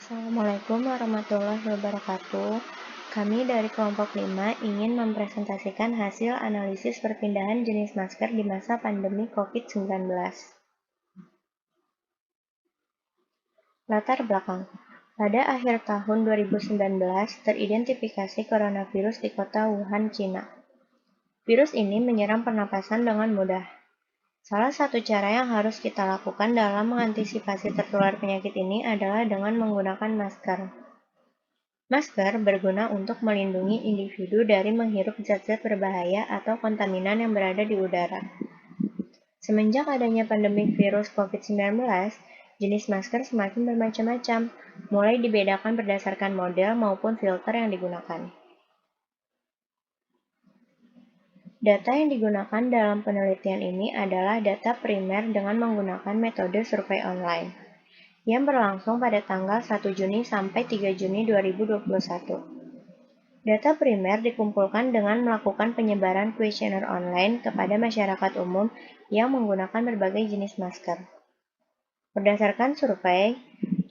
Assalamualaikum warahmatullahi wabarakatuh. Kami dari kelompok 5 ingin mempresentasikan hasil analisis perpindahan jenis masker di masa pandemi COVID-19. Latar belakang. Pada akhir tahun 2019, teridentifikasi coronavirus di kota Wuhan, Cina. Virus ini menyerang pernapasan dengan mudah. Salah satu cara yang harus kita lakukan dalam mengantisipasi tertular penyakit ini adalah dengan menggunakan masker. Masker berguna untuk melindungi individu dari menghirup zat-zat berbahaya atau kontaminan yang berada di udara. Semenjak adanya pandemi virus COVID-19, jenis masker semakin bermacam-macam, mulai dibedakan berdasarkan model maupun filter yang digunakan. Data yang digunakan dalam penelitian ini adalah data primer dengan menggunakan metode survei online, yang berlangsung pada tanggal 1 Juni sampai 3 Juni 2021. Data primer dikumpulkan dengan melakukan penyebaran kuesioner online kepada masyarakat umum yang menggunakan berbagai jenis masker. Berdasarkan survei,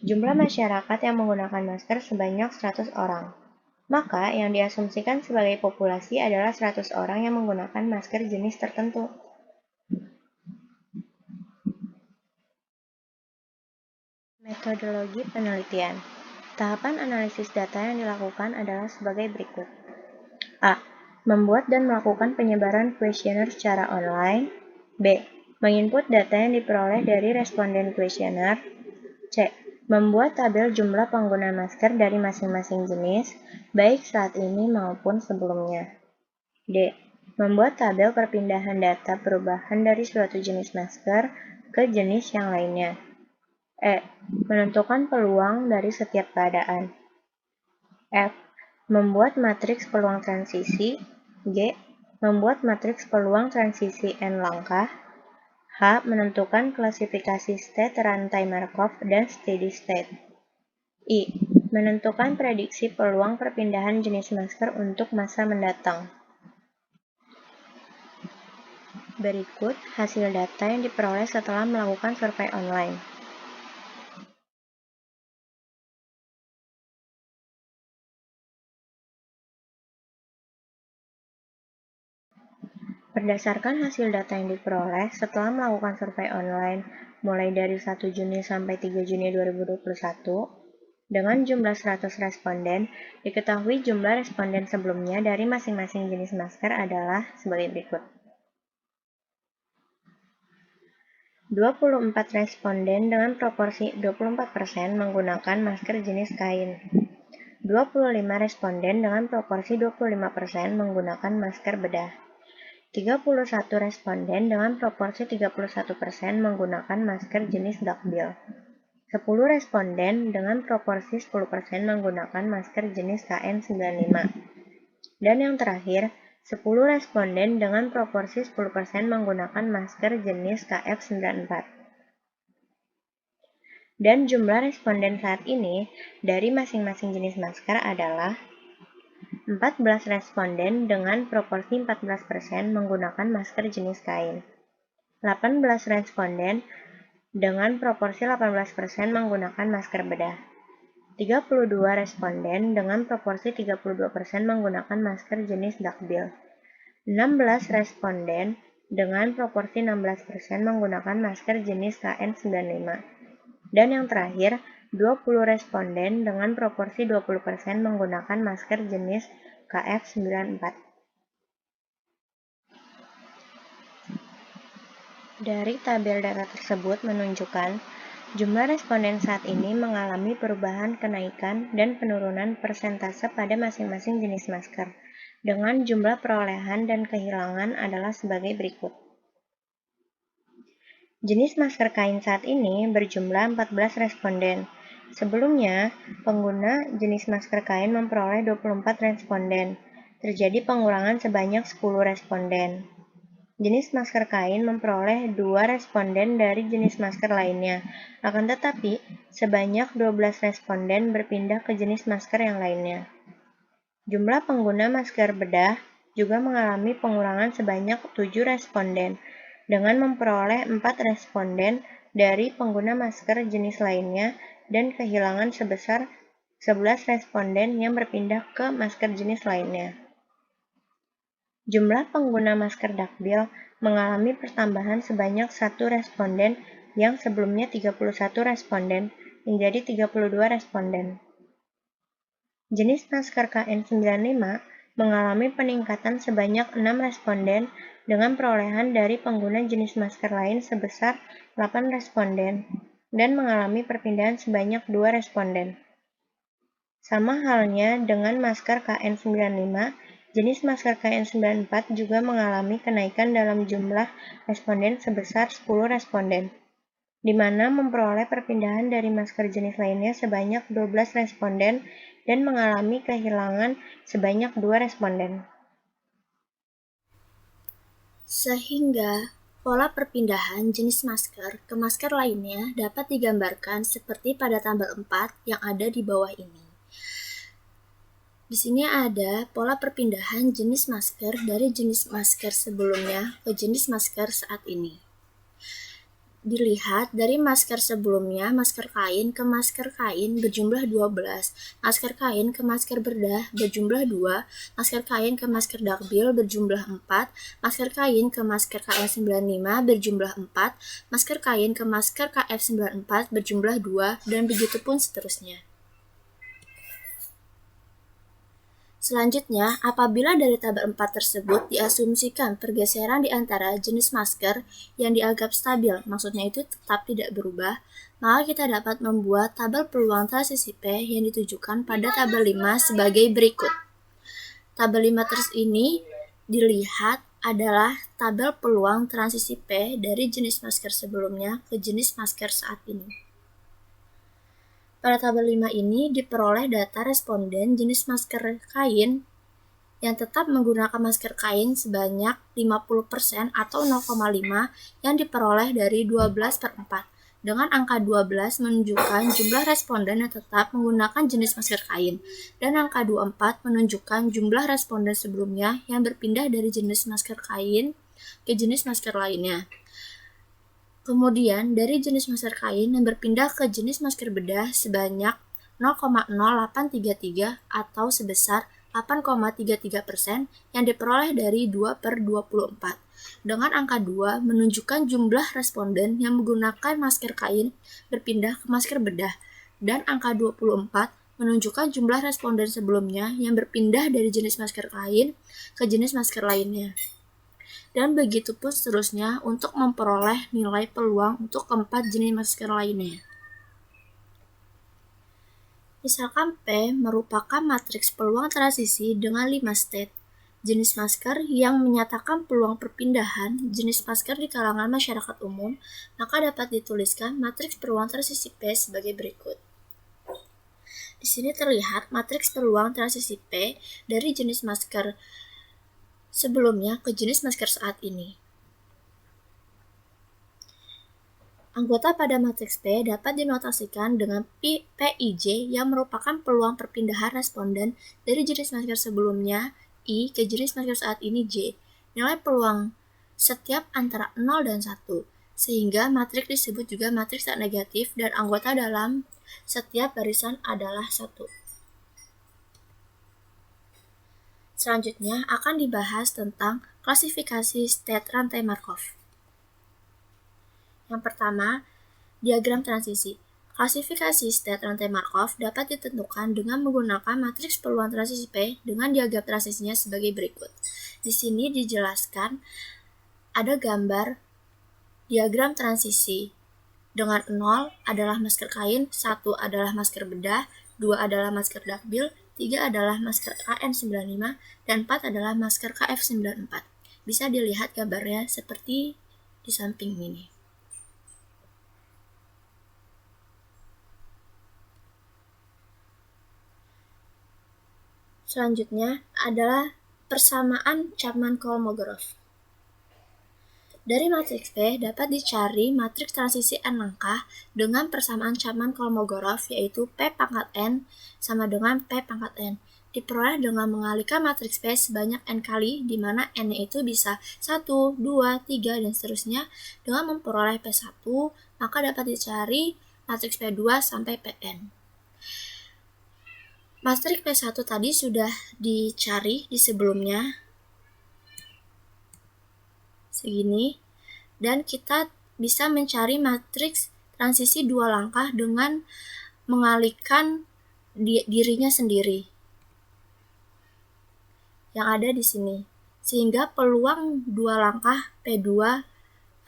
jumlah masyarakat yang menggunakan masker sebanyak 100 orang. Maka, yang diasumsikan sebagai populasi adalah 100 orang yang menggunakan masker jenis tertentu. Metodologi penelitian. Tahapan analisis data yang dilakukan adalah sebagai berikut. A. Membuat dan melakukan penyebaran kuesioner secara online. B. Menginput data yang diperoleh dari responden kuesioner. C. Membuat tabel jumlah pengguna masker dari masing-masing jenis, baik saat ini maupun sebelumnya. D. Membuat tabel perpindahan data perubahan dari suatu jenis masker ke jenis yang lainnya. E. Menentukan peluang dari setiap keadaan. F. Membuat matriks peluang transisi. G. Membuat matriks peluang transisi N langkah. H. Menentukan klasifikasi state rantai Markov dan steady state. I. Menentukan prediksi peluang perpindahan jenis masker untuk masa mendatang. Berikut hasil data yang diperoleh setelah melakukan survei online. Berdasarkan hasil data yang diperoleh setelah melakukan survei online mulai dari 1 Juni sampai 3 Juni 2021, dengan jumlah 100 responden, diketahui jumlah responden sebelumnya dari masing-masing jenis masker adalah sebagai berikut. 24 responden dengan proporsi 24% menggunakan masker jenis kain. 25 responden dengan proporsi 25% menggunakan masker bedah. 31 responden dengan proporsi 31% menggunakan masker jenis duckbill. 10 responden dengan proporsi 10% menggunakan masker jenis KN95. Dan yang terakhir, 10 responden dengan proporsi 10% menggunakan masker jenis KF94. Dan jumlah responden saat ini dari masing-masing jenis masker adalah 14 responden dengan proporsi 14% menggunakan masker jenis kain. 18 responden dengan proporsi 18% menggunakan masker bedah. 32 responden dengan proporsi 32% menggunakan masker jenis duckbill. 16 responden dengan proporsi 16% menggunakan masker jenis KN95. Dan yang terakhir, 20 responden dengan proporsi 20% menggunakan masker jenis KF94. Dari tabel data tersebut menunjukkan jumlah responden saat ini mengalami perubahan kenaikan dan penurunan persentase pada masing-masing jenis masker, dengan jumlah perolehan dan kehilangan adalah sebagai berikut. Jenis masker kain saat ini berjumlah 14 responden. Sebelumnya, pengguna jenis masker kain memperoleh 24 responden. Terjadi pengurangan sebanyak 10 responden. Jenis masker kain memperoleh 2 responden dari jenis masker lainnya. Akan tetapi, sebanyak 12 responden berpindah ke jenis masker yang lainnya. Jumlah pengguna masker bedah juga mengalami pengurangan sebanyak 7 responden, dengan memperoleh 4 responden dari pengguna masker jenis lainnya dan kehilangan sebesar 11 responden yang berpindah ke masker jenis lainnya. Jumlah pengguna masker dakbil mengalami pertambahan sebanyak 1 responden yang sebelumnya 31 responden menjadi 32 responden. Jenis masker KN95 mengalami peningkatan sebanyak 6 responden dengan perolehan dari pengguna jenis masker lain sebesar 8 responden dan mengalami perpindahan sebanyak 2 responden. Sama halnya dengan masker KN95, jenis masker KN94 juga mengalami kenaikan dalam jumlah responden sebesar 10 responden, di mana memperoleh perpindahan dari masker jenis lainnya sebanyak 12 responden dan mengalami kehilangan sebanyak 2 responden. Sehingga pola perpindahan jenis masker ke masker lainnya dapat digambarkan seperti pada tabel 4 yang ada di bawah ini. Di sini ada pola perpindahan jenis masker dari jenis masker sebelumnya ke jenis masker saat ini. Dilihat dari masker sebelumnya, masker kain ke masker kain berjumlah 12, masker kain ke masker bedah berjumlah 2, masker kain ke masker dakbil berjumlah 4, masker kain ke masker KN95 berjumlah 4, masker kain ke masker KF94 berjumlah 2, dan begitu pun seterusnya. Selanjutnya, apabila dari tabel 4 tersebut diasumsikan pergeseran di antara jenis masker yang dianggap stabil, maksudnya itu tetap tidak berubah, maka kita dapat membuat tabel peluang transisi P yang ditujukan pada tabel 5 sebagai berikut. Tabel 5 ini dilihat adalah tabel peluang transisi P dari jenis masker sebelumnya ke jenis masker saat ini. Pada tabel 5 ini diperoleh data responden jenis masker kain yang tetap menggunakan masker kain sebanyak 50% atau 0,5 yang diperoleh dari 12/4. Dengan angka 12 menunjukkan jumlah responden yang tetap menggunakan jenis masker kain, dan angka 24 menunjukkan jumlah responden sebelumnya yang berpindah dari jenis masker kain ke jenis masker lainnya. Kemudian, dari jenis masker kain yang berpindah ke jenis masker bedah sebanyak 0,0833 atau sebesar 8,33% yang diperoleh dari 2/24. Dengan angka 2 menunjukkan jumlah responden yang menggunakan masker kain berpindah ke masker bedah, dan angka 24 menunjukkan jumlah responden sebelumnya yang berpindah dari jenis masker kain ke jenis masker lainnya. Dan begitu pun seterusnya untuk memperoleh nilai peluang untuk keempat jenis masker lainnya. Misalkan P merupakan matriks peluang transisi dengan 5 state jenis masker yang menyatakan peluang perpindahan jenis masker di kalangan masyarakat umum, maka dapat dituliskan matriks peluang transisi P sebagai berikut. Di sini terlihat matriks peluang transisi P dari jenis masker sebelumnya ke jenis masker saat ini. Anggota pada matriks P dapat dinotasikan dengan PIJ yang merupakan peluang perpindahan responden dari jenis masker sebelumnya I ke jenis masker saat ini J. Nilai peluang setiap antara 0 dan 1, sehingga matriks disebut juga matriks tak negatif dan anggota dalam setiap barisan adalah 1. Selanjutnya akan dibahas tentang klasifikasi state rantai Markov. Yang pertama, diagram transisi. Klasifikasi state rantai Markov dapat ditentukan dengan menggunakan matriks peluang transisi P dengan diagram transisinya sebagai berikut. Di sini dijelaskan ada gambar diagram transisi. Dengan 0 adalah masker kain, 1 adalah masker bedah, 2 adalah masker dakbil, 3 adalah masker KN95, dan 4 adalah masker KF94. Bisa dilihat gambarnya seperti di samping ini. Selanjutnya adalah persamaan Chapman-Kolmogorov. Dari matriks P dapat dicari matriks transisi N langkah dengan persamaan Chapman-Kolmogorov, yaitu P pangkat N sama dengan P pangkat N. Diperoleh dengan mengalihkan matriks P sebanyak N kali, di mana N-nya itu bisa 1, 2, 3, dan seterusnya. Dengan memperoleh P1, maka dapat dicari matriks P2 sampai Pn. Matriks P1 tadi sudah dicari di sebelumnya, segini, dan kita bisa mencari matriks transisi dua langkah dengan mengalihkan dirinya sendiri yang ada di sini, sehingga peluang dua langkah P2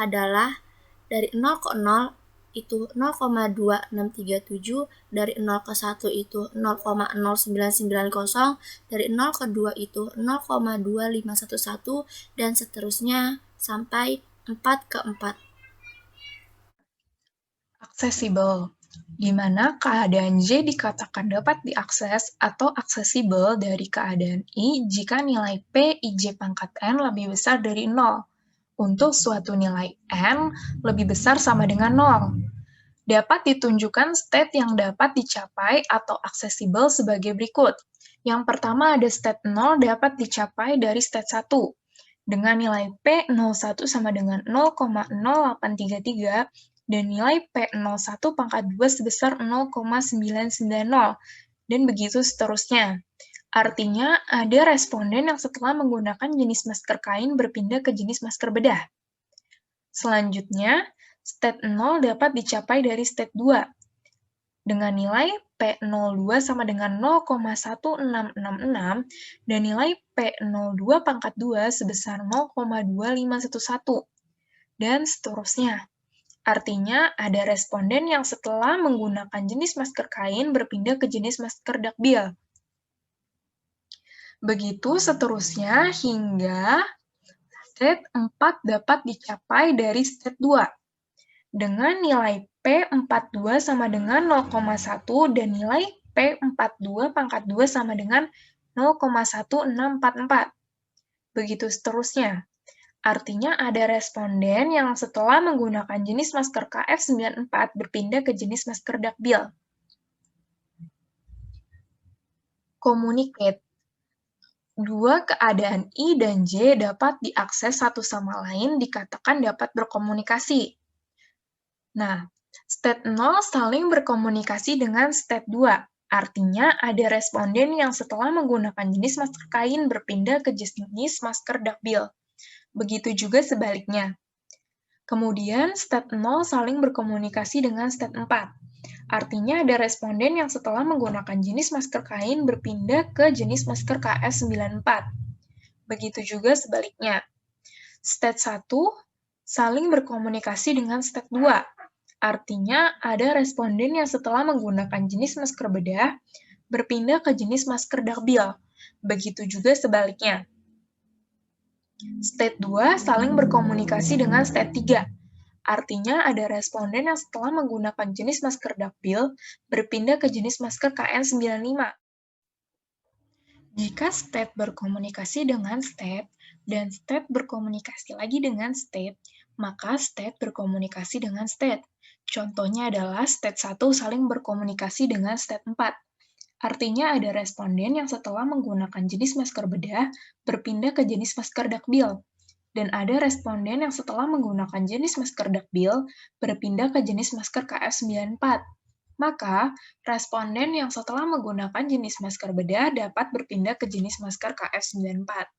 adalah dari 0 ke 0 itu 0,2637, dari 0 ke 1 itu 0,0990, dari 0 ke 2 itu 0,2511, dan seterusnya sampai 4 ke 4. Aksesibel, di mana keadaan J dikatakan dapat diakses atau aksesibel dari keadaan I jika nilai P IJ pangkat N lebih besar dari 0, untuk suatu nilai N lebih besar sama dengan 0. Dapat ditunjukkan state yang dapat dicapai atau aksesibel sebagai berikut. Yang pertama ada state 0 dapat dicapai dari state 1, dengan nilai P01 sama dengan 0,0833, dan nilai P01 pangkat 2 sebesar 0,990, dan begitu seterusnya. Artinya, ada responden yang setelah menggunakan jenis masker kain berpindah ke jenis masker bedah. Selanjutnya, state 0 dapat dicapai dari state 2, dengan nilai P02 sama dengan 0,1666, dan nilai P02 pangkat 2 sebesar 0,2511, dan seterusnya. Artinya, ada responden yang setelah menggunakan jenis masker kain berpindah ke jenis masker dakbil. Begitu seterusnya hingga state 4 dapat dicapai dari state 2, dengan nilai P42 sama dengan 0,1 dan nilai P42 pangkat 2 sama dengan 0,1644. Begitu seterusnya. Artinya ada responden yang setelah menggunakan jenis masker KF94 berpindah ke jenis masker dakbil. Communicate. Dua keadaan I dan J dapat diakses satu sama lain dikatakan dapat berkomunikasi. Nah, state 0 saling berkomunikasi dengan state 2. Artinya ada responden yang setelah menggunakan jenis masker kain berpindah ke jenis masker dakbil. Begitu juga sebaliknya. Kemudian, state 0 saling berkomunikasi dengan state 4. Artinya ada responden yang setelah menggunakan jenis masker kain berpindah ke jenis masker KS94. Begitu juga sebaliknya. State 1 saling berkomunikasi dengan state 2. Artinya ada responden yang setelah menggunakan jenis masker bedah berpindah ke jenis masker dakbil. Begitu juga sebaliknya. State 2 saling berkomunikasi dengan state 3. Artinya ada responden yang setelah menggunakan jenis masker dakbil berpindah ke jenis masker KN95. Jika state berkomunikasi dengan state dan state berkomunikasi lagi dengan state, maka state berkomunikasi dengan state. Contohnya adalah state 1 saling berkomunikasi dengan state 4. Artinya ada responden yang setelah menggunakan jenis masker bedah berpindah ke jenis masker dakbil. Dan ada responden yang setelah menggunakan jenis masker dakbil berpindah ke jenis masker KF94. Maka, responden yang setelah menggunakan jenis masker bedah dapat berpindah ke jenis masker KF94.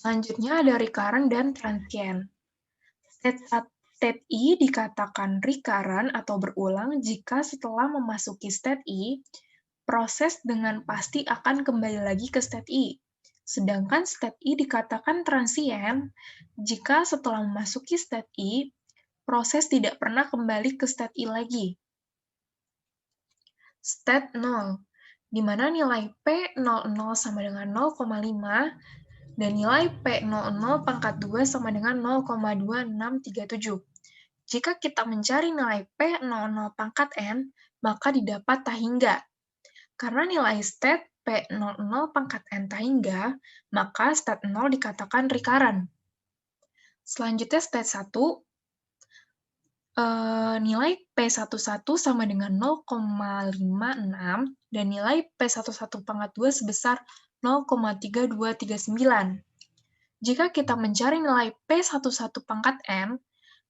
Selanjutnya ada recurrent dan transient. State I dikatakan recurrent atau berulang jika setelah memasuki state I, proses dengan pasti akan kembali lagi ke state I. Sedangkan state I dikatakan transient jika setelah memasuki state I, proses tidak pernah kembali ke state I lagi. State 0, di mana nilai P00 sama dengan 0,5 dan nilai P00 pangkat 2 sama dengan 0,2637. Jika kita mencari nilai P00 pangkat N, maka didapat tak hingga. Karena nilai state P00 pangkat N tak hingga, maka state 0 dikatakan recurrent. Selanjutnya state 1, nilai P11 sama dengan 0,56 dan nilai P11 pangkat 2 sebesar 0,3239. Jika kita mencari nilai P11 pangkat N,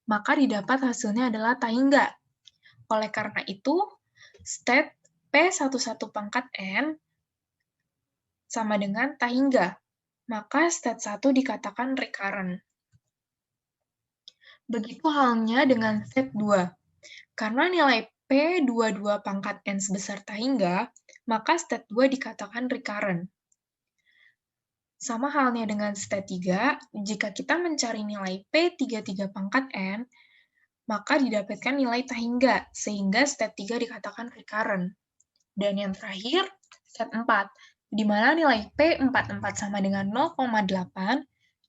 maka didapat hasilnya adalah tak hingga. Oleh karena itu, state P11 pangkat N sama dengan tak hingga, maka state 1 dikatakan recurrent. Begitu halnya dengan state 2. Karena nilai P22 pangkat N sebesar tak hingga, maka state 2 dikatakan recurrent. Sama halnya dengan state 3, jika kita mencari nilai P33 pangkat N, maka didapatkan nilai tak hingga, sehingga state 3 dikatakan recurrent. Dan yang terakhir, state 4, di mana nilai P44 sama dengan 0,8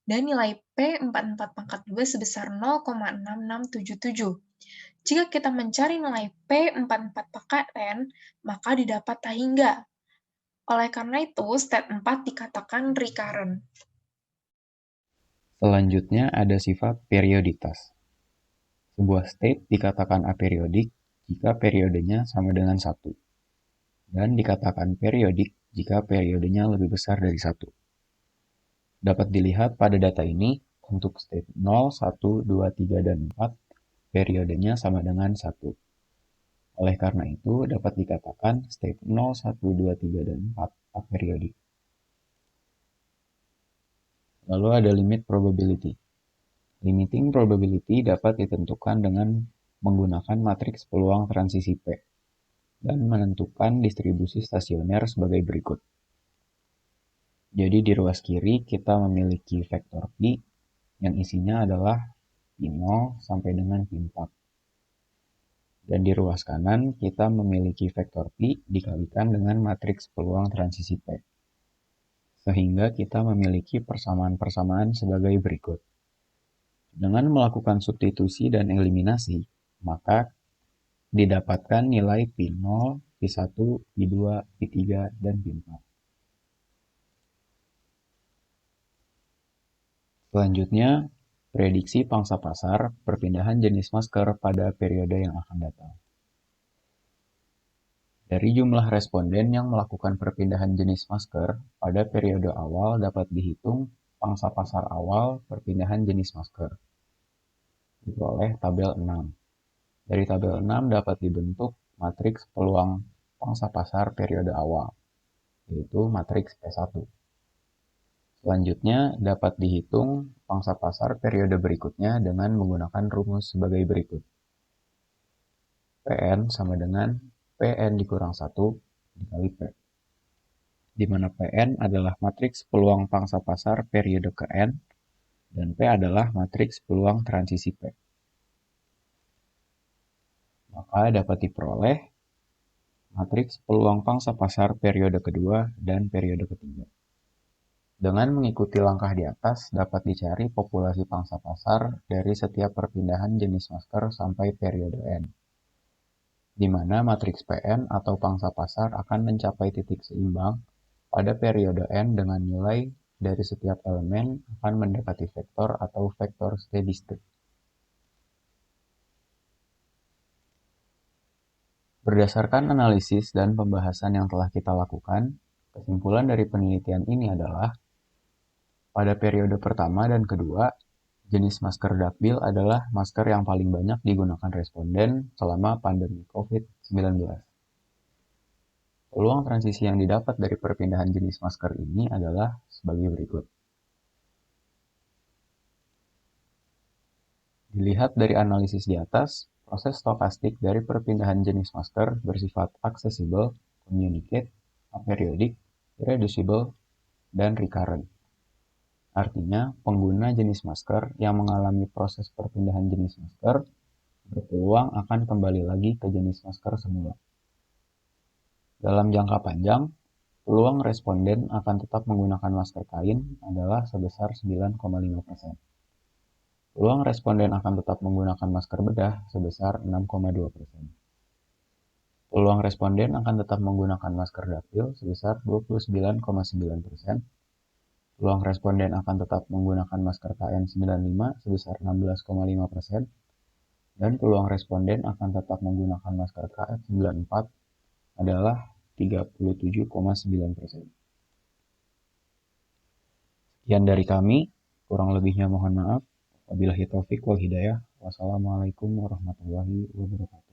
dan nilai P44 pangkat 2 sebesar 0,6677. Jika kita mencari nilai P44 pangkat N, maka didapat tak hingga. Oleh karena itu, state 4 dikatakan recurrent. Selanjutnya ada sifat perioditas. Sebuah state dikatakan aperiodic jika periodenya sama dengan 1, dan dikatakan periodik jika periodenya lebih besar dari 1. Dapat dilihat pada data ini, untuk state 0, 1, 2, 3, dan 4, periodenya sama dengan 1. Oleh karena itu, dapat dikatakan state 0, 1, 2, 3, dan 4 aperiodic. Lalu ada limit probability. Limiting probability dapat ditentukan dengan menggunakan matriks peluang transisi P dan menentukan distribusi stasioner sebagai berikut. Jadi di ruas kiri kita memiliki vektor P yang isinya adalah P0 sampai dengan P4. Dan di ruas kanan kita memiliki vektor P dikalikan dengan matriks peluang transisi P. Sehingga kita memiliki persamaan-persamaan sebagai berikut. Dengan melakukan substitusi dan eliminasi, maka didapatkan nilai P0, P1, P2, P3, dan P4. Selanjutnya, prediksi pangsa pasar perpindahan jenis masker pada periode yang akan datang. Dari jumlah responden yang melakukan perpindahan jenis masker pada periode awal dapat dihitung pangsa pasar awal perpindahan jenis masker. Diperoleh tabel 6. Dari tabel 6 dapat dibentuk matriks peluang pangsa pasar periode awal, yaitu matriks P1. Selanjutnya, dapat dihitung pangsa pasar periode berikutnya dengan menggunakan rumus sebagai berikut. Pn sama dengan Pn dikurang 1 dikali P, di mana Pn adalah matriks peluang pangsa pasar periode ke N, dan P adalah matriks peluang transisi P. Maka dapat diperoleh matriks peluang pangsa pasar periode kedua dan periode ketiga. Dengan mengikuti langkah di atas, dapat dicari populasi pangsa pasar dari setiap perpindahan jenis masker sampai periode N, di mana matriks Pn atau pangsa pasar akan mencapai titik seimbang pada periode N dengan nilai dari setiap elemen akan mendekati vektor atau vektor steady state. Berdasarkan analisis dan pembahasan yang telah kita lakukan, kesimpulan dari penelitian ini adalah pada periode pertama dan kedua, jenis masker dakbil adalah masker yang paling banyak digunakan responden selama pandemi COVID-19. Peluang transisi yang didapat dari perpindahan jenis masker ini adalah sebagai berikut. Dilihat dari analisis di atas, proses stokastik dari perpindahan jenis masker bersifat accessible, communicate, aperiodic, irreducible, dan recurrent. Artinya, pengguna jenis masker yang mengalami proses perpindahan jenis masker berpeluang akan kembali lagi ke jenis masker semula. Dalam jangka panjang, peluang responden akan tetap menggunakan masker kain adalah sebesar 9,5%. Peluang responden akan tetap menggunakan masker bedah sebesar 6,2%. Peluang responden akan tetap menggunakan masker dakbil sebesar 29,9%. Peluang responden akan tetap menggunakan masker KN95 sebesar 16,5%, dan peluang responden akan tetap menggunakan masker KF94 adalah 37,9%. Sekian dari kami, kurang lebihnya mohon maaf. Wabillahi taufiq wal hidayah. Wassalamualaikum warahmatullahi wabarakatuh.